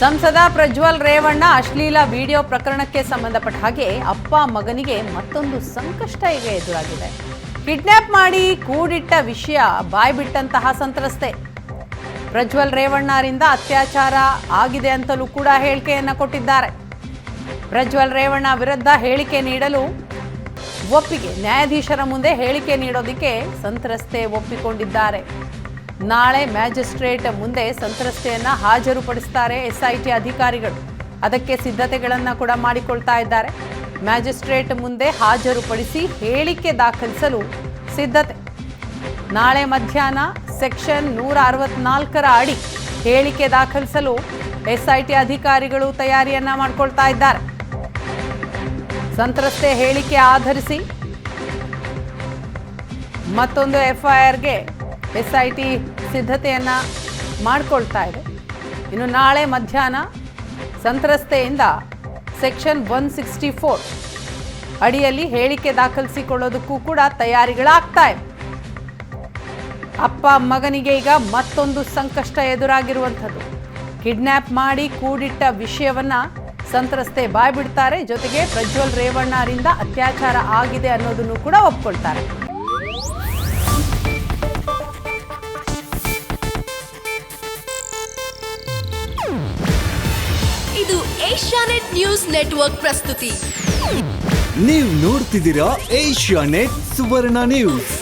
ಸಂಸದ ಪ್ರಜ್ವಲ್ ರೇವಣ್ಣ ಅಶ್ಲೀಲ ವಿಡಿಯೋ ಪ್ರಕರಣಕ್ಕೆ ಸಂಬಂಧಪಟ್ಟ ಹಾಗೆ ಅಪ್ಪ ಮಗನಿಗೆ ಮತ್ತೊಂದು ಸಂಕಷ್ಟ ಈಗ ಎದುರಾಗಿದೆ. ಕಿಡ್ನಾಪ್ ಮಾಡಿ ಕೂಡಿಟ್ಟ ವಿಷಯ ಬಾಯ್ಬಿಟ್ಟಂತಹ ಸಂತ್ರಸ್ತೆ. ಪ್ರಜ್ವಲ್ ರೇವಣ್ಣರಿಂದ ಅತ್ಯಾಚಾರ ಆಗಿದೆ ಅಂತಲೂ ಕೂಡ ಹೇಳಿಕೆಯನ್ನು ಕೊಟ್ಟಿದ್ದಾರೆ. ಪ್ರಜ್ವಲ್ ರೇವಣ್ಣ ವಿರುದ್ಧ ಹೇಳಿಕೆ ನೀಡಲು ಒಪ್ಪಿಗೆ, ನ್ಯಾಯಾಧೀಶರ ಮುಂದೆ ಹೇಳಿಕೆ ನೀಡೋದಕ್ಕೆ ಸಂತ್ರಸ್ತೆ ಒಪ್ಪಿಕೊಂಡಿದ್ದಾರೆ. ನಾಳೆ ಮ್ಯಾಜಿಸ್ಟ್ರೇಟ್ ಮುಂದೆ ಸಂತ್ರಸ್ತೆಯನ್ನು ಹಾಜರುಪಡಿಸ್ತಾರೆ SIT ಅಧಿಕಾರಿಗಳು. ಅದಕ್ಕೆ ಸಿದ್ಧತೆಗಳನ್ನು ಕೂಡ ಮಾಡಿಕೊಳ್ತಾ ಇದ್ದಾರೆ. ಮ್ಯಾಜಿಸ್ಟ್ರೇಟ್ ಮುಂದೆ ಹಾಜರುಪಡಿಸಿ ಹೇಳಿಕೆ ದಾಖಲಿಸಲು ಸಿದ್ಧತೆ. ನಾಳೆ ಮಧ್ಯಾಹ್ನ ಸೆಕ್ಷನ್ 164ರ ಅಡಿ ಹೇಳಿಕೆ ದಾಖಲಿಸಲು SIT ಅಧಿಕಾರಿಗಳು ತಯಾರಿಯನ್ನ ಮಾಡಿಕೊಳ್ತಾ ಇದ್ದಾರೆ. ಸಂತ್ರಸ್ತೆ ಹೇಳಿಕೆ ಆಧರಿಸಿ ಮತ್ತೊಂದು FIRಗೆ SIT ಸಿದ್ಧತೆಯನ್ನ ಮಾಡಿಕೊಳ್ತಾ ಇದೆ. ಇನ್ನು ನಾಳೆ ಮಧ್ಯಾಹ್ನ ಸಂತ್ರಸ್ತೆಯಿಂದ ಸೆಕ್ಷನ್ 164 ಅಡಿಯಲ್ಲಿ ಹೇಳಿಕೆ ದಾಖಲಿಸಿಕೊಳ್ಳೋದಕ್ಕೂ ಕೂಡ ತಯಾರಿಗಳಾಗ್ತಾ ಇವೆ. ಅಪ್ಪ ಮಗನಿಗೆ ಈಗ ಮತ್ತೊಂದು ಸಂಕಷ್ಟ ಎದುರಾಗಿರುವಂಥದ್ದು. ಕಿಡ್ನ್ಯಾಪ್ ಮಾಡಿ ಕೂಡಿಟ್ಟ ವಿಷಯವನ್ನ ಸಂತ್ರಸ್ತೆ ಬಾಯ್ಬಿಡ್ತಾರೆ. ಜೊತೆಗೆ ಪ್ರಜ್ವಲ್ ರೇವಣ್ಣರಿಂದ ಅತ್ಯಾಚಾರ ಆಗಿದೆ ಅನ್ನೋದನ್ನು ಕೂಡ ಒಪ್ಕೊಳ್ತಾರೆ. ಇದು ಏಷ್ಯಾನೆಟ್ ನ್ಯೂಸ್ ನೆಟ್ವರ್ಕ್ ಪ್ರಸ್ತುತಿ. ನೀವು ನೋಡ್ತಿದ್ದೀರಾ ಏಷ್ಯಾನೆಟ್ ಸುವರ್ಣ ನ್ಯೂಸ್.